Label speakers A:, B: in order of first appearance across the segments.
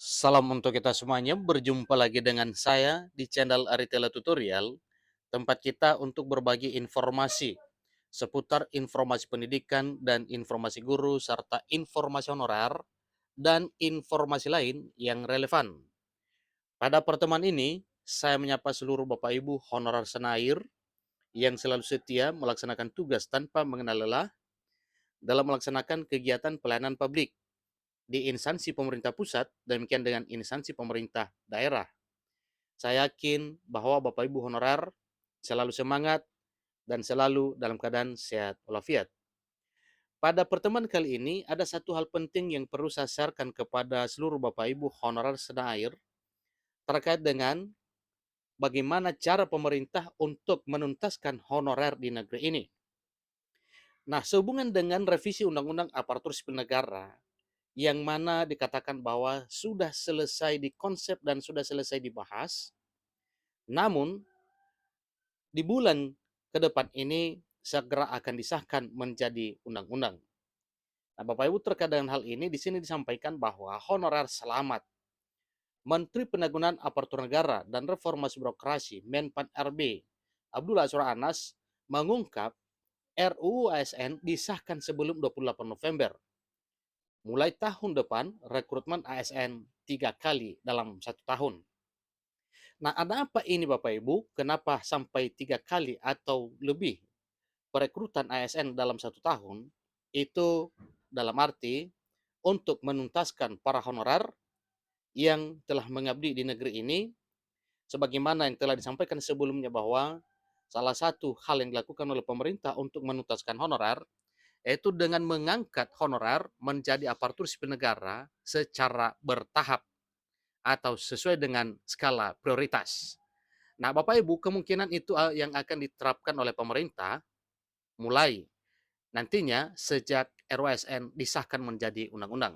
A: Salam untuk kita semuanya, berjumpa lagi dengan saya di channel Aritela Tutorial, tempat kita untuk berbagi informasi seputar informasi pendidikan dan informasi guru, serta informasi honorer dan informasi lain yang relevan. Pada pertemuan ini, saya menyapa seluruh Bapak Ibu honorer Senair yang selalu setia melaksanakan tugas tanpa mengenal lelah dalam melaksanakan kegiatan pelayanan publik di instansi pemerintah pusat, demikian dengan instansi pemerintah daerah. Saya yakin bahwa Bapak Ibu honorer selalu semangat dan selalu dalam keadaan sehat walafiat. Pada pertemuan kali ini ada satu hal penting yang perlu saya sharekan kepada seluruh Bapak Ibu honorer senair terkait dengan bagaimana cara pemerintah untuk menuntaskan honorer di negeri ini. Nah, sehubungan dengan revisi Undang-Undang Aparatur Sipil Negara yang mana dikatakan bahwa sudah selesai dikonsep dan sudah selesai dibahas, namun di bulan ke depan ini segera akan disahkan menjadi undang-undang. Nah, Bapak Ibu, terkait dengan hal ini di sini disampaikan bahwa honorer selamat Menteri Pendagunan Aparatur Negara dan Reformasi Birokrasi Menpan RB Abdullah Azwar Anas mengungkap RUU ASN disahkan sebelum 28 November. Mulai tahun depan rekrutmen ASN 3 kali dalam 1 tahun. Nah, ada apa ini Bapak Ibu? Kenapa sampai 3 kali atau lebih perekrutan ASN dalam 1 tahun? Itu dalam arti untuk menuntaskan para honorer yang telah mengabdi di negeri ini, sebagaimana yang telah disampaikan sebelumnya bahwa salah satu hal yang dilakukan oleh pemerintah untuk menuntaskan honorer yaitu dengan mengangkat honorer menjadi aparatur sipil negara secara bertahap atau sesuai dengan skala prioritas. Nah, Bapak Ibu, kemungkinan itu yang akan diterapkan oleh pemerintah mulai nantinya sejak RUSN disahkan menjadi undang-undang.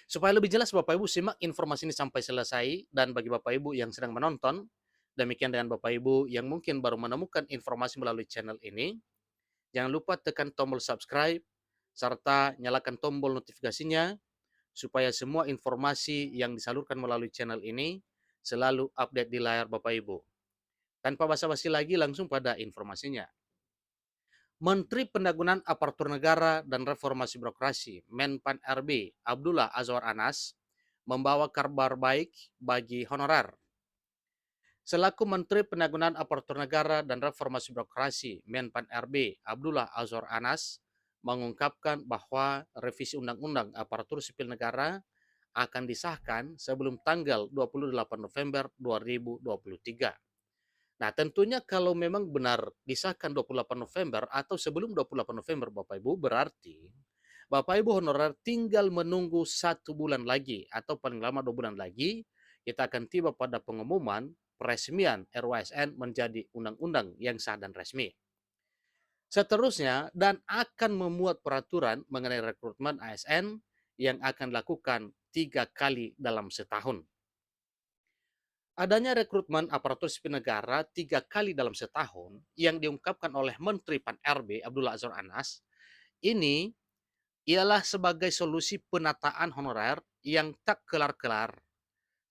A: Supaya lebih jelas Bapak Ibu simak informasi ini sampai selesai, dan bagi Bapak Ibu yang sedang menonton, demikian dengan Bapak Ibu yang mungkin baru menemukan informasi melalui channel ini, jangan lupa tekan tombol subscribe serta nyalakan tombol notifikasinya supaya semua informasi yang disalurkan melalui channel ini selalu update di layar Bapak Ibu. Tanpa basa-basi lagi langsung pada informasinya. Menteri Pendagunan Aparatur Negara dan Reformasi Birokrasi Menpan RB Abdullah Azwar Anas membawa kabar baik bagi honorer. Selaku Menteri Pendagunan Aparatur Negara dan Reformasi Birokrasi Menpan RB Abdullah Azwar Anas mengungkapkan bahwa revisi Undang-Undang Aparatur Sipil Negara akan disahkan sebelum tanggal 28 November 2023. Nah, tentunya kalau memang benar disahkan 28 November atau sebelum 28 November Bapak Ibu, berarti Bapak Ibu honorer tinggal menunggu 1 bulan lagi atau paling lama 2 bulan lagi, kita akan tiba pada pengumuman peresmian RUSN menjadi undang-undang yang sah dan resmi. Seterusnya, dan akan memuat peraturan mengenai rekrutmen ASN yang akan dilakukan 3 kali dalam setahun. Adanya rekrutmen aparatur sipil negara 3 kali dalam setahun yang diungkapkan oleh Menteri Pan RB Abdullah Azwar Anas ini ialah sebagai solusi penataan honorer yang tak kelar-kelar,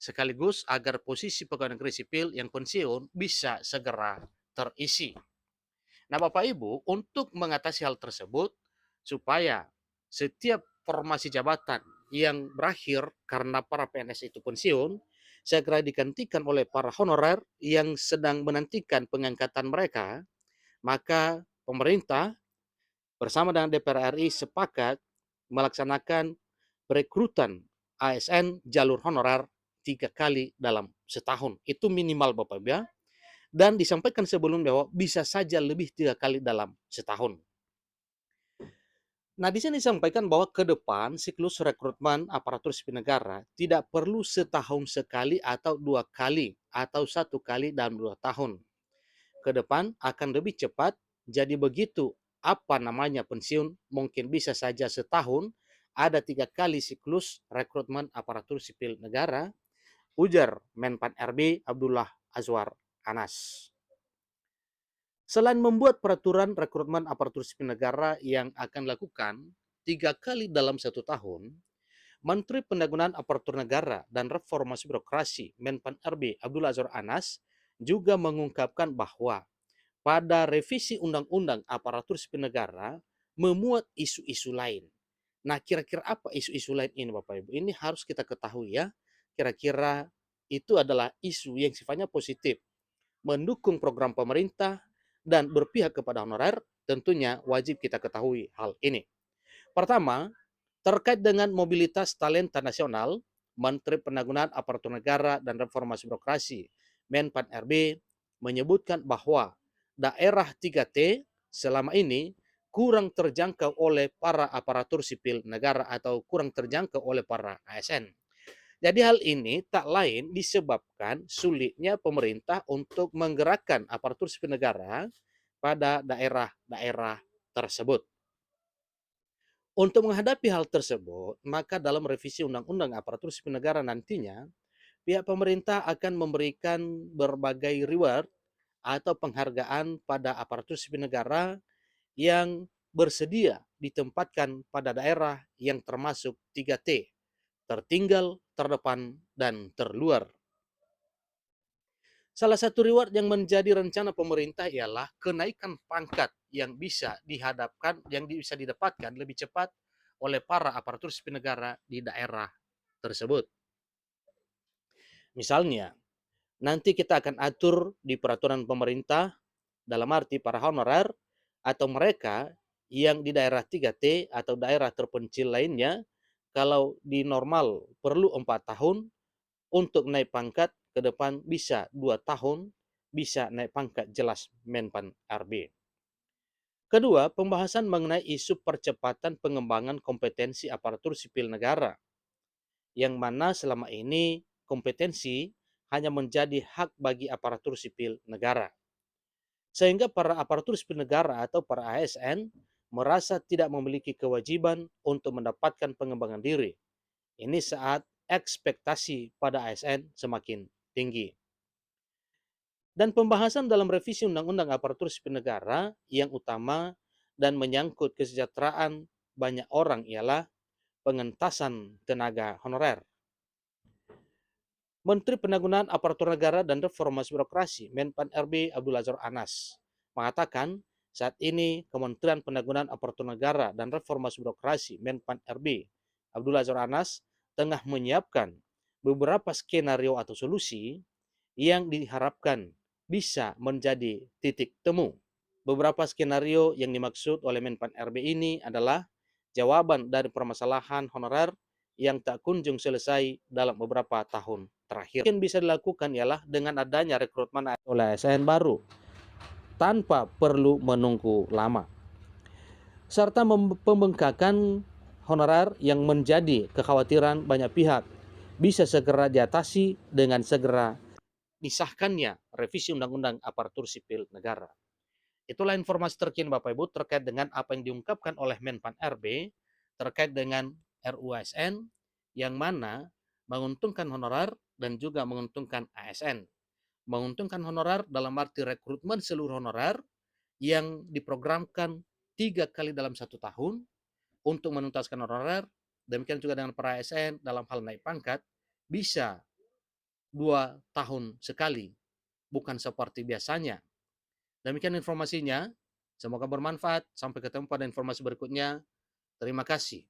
A: sekaligus agar posisi pegawai negeri sipil yang pensiun bisa segera terisi. Nah, Bapak Ibu, untuk mengatasi hal tersebut, supaya setiap formasi jabatan yang berakhir karena para PNS itu pensiun, segera digantikan oleh para honorer yang sedang menantikan pengangkatan mereka, maka pemerintah bersama dengan DPR RI sepakat melaksanakan perekrutan ASN jalur honorer 3 kali dalam setahun. Itu minimal Bapak Ibu ya. Dan disampaikan sebelumnya bahwa bisa saja lebih 3 kali dalam setahun. Nah, di sini disampaikan bahwa ke depan siklus rekrutmen aparatur sipil negara tidak perlu setahun sekali atau 2 kali atau 1 kali dalam 2 tahun. Ke depan akan lebih cepat, jadi begitu apa namanya pensiun mungkin bisa saja setahun, ada 3 kali siklus rekrutmen aparatur sipil negara, ujar Menpan RB Abdullah Azwar Anas. Selain membuat peraturan rekrutmen aparatur sipil negara yang akan dilakukan 3 kali dalam 1 tahun, Menteri Pendagangan Aparatur Negara dan Reformasi Birokrasi Menpan RB Abdul Azwar Anas juga mengungkapkan bahwa pada revisi Undang-Undang Aparatur Sipil Negara memuat isu-isu lain. Nah, kira-kira apa isu-isu lain ini Bapak Ibu? Ini harus kita ketahui ya. Kira-kira itu adalah isu yang sifatnya positif, mendukung program pemerintah dan berpihak kepada honorer, tentunya wajib kita ketahui hal ini. Pertama, terkait dengan mobilitas talenta nasional, Menteri Pendagangan Aparatur Negara dan Reformasi Birokrasi Menpan RB menyebutkan bahwa daerah 3T selama ini kurang terjangkau oleh para aparatur sipil negara atau kurang terjangkau oleh para ASN. Jadi hal ini tak lain disebabkan sulitnya pemerintah untuk menggerakkan aparatur sipil negara pada daerah-daerah tersebut. Untuk menghadapi hal tersebut, maka dalam revisi Undang-Undang Aparatur Sipil Negara nantinya, pihak pemerintah akan memberikan berbagai reward atau penghargaan pada aparatur sipil negara yang bersedia ditempatkan pada daerah yang termasuk 3T, tertinggal, terdepan, dan terluar. Salah satu reward yang menjadi rencana pemerintah ialah kenaikan pangkat yang bisa didapatkan lebih cepat oleh para aparatur sipil negara di daerah tersebut. Misalnya, nanti kita akan atur di peraturan pemerintah dalam arti para honorer atau mereka yang di daerah 3T atau daerah terpencil lainnya, kalau di normal perlu 4 tahun, untuk naik pangkat ke depan bisa 2 tahun, bisa naik pangkat jelas Menpan RB. Kedua, pembahasan mengenai isu percepatan pengembangan kompetensi aparatur sipil negara, yang mana selama ini kompetensi hanya menjadi hak bagi aparatur sipil negara. Sehingga para aparatur sipil negara atau para ASN merasa tidak memiliki kewajiban untuk mendapatkan pengembangan diri. Ini saat ekspektasi pada ASN semakin tinggi. Dan pembahasan dalam revisi Undang-Undang Aparatur Sipil Negara yang utama dan menyangkut kesejahteraan banyak orang ialah pengentasan tenaga honorer. Menteri Pendagangan Aparatur Negara dan Reformasi Birokrasi Menpan RB Abdul Azwar Anas mengatakan saat ini Kementerian Pendagangan Aparatur Negara dan Reformasi Birokrasi Menpan RB Abdul Azwar Anas tengah menyiapkan beberapa skenario atau solusi yang diharapkan bisa menjadi titik temu. Beberapa skenario yang dimaksud oleh Menpan RB ini adalah jawaban dari permasalahan honorer yang tak kunjung selesai dalam beberapa tahun terakhir. Yang bisa dilakukan ialah dengan adanya rekrutmen oleh ASN baru tanpa perlu menunggu lama, serta pembengkakan honorer yang menjadi kekhawatiran banyak pihak bisa segera diatasi dengan segera disahkannya revisi Undang-Undang Aparatur Sipil Negara. Itulah informasi terkini Bapak Ibu terkait dengan apa yang diungkapkan oleh Menpan RB terkait dengan RUASN yang mana menguntungkan honorer dan juga menguntungkan ASN. Menguntungkan honorer dalam arti rekrutmen seluruh honorer yang diprogramkan 3 kali dalam 1 tahun untuk menuntaskan honorer. Demikian juga dengan para ASN dalam hal naik pangkat bisa 2 tahun sekali, bukan seperti biasanya. Demikian informasinya, semoga bermanfaat. Sampai ketemu pada informasi berikutnya. Terima kasih.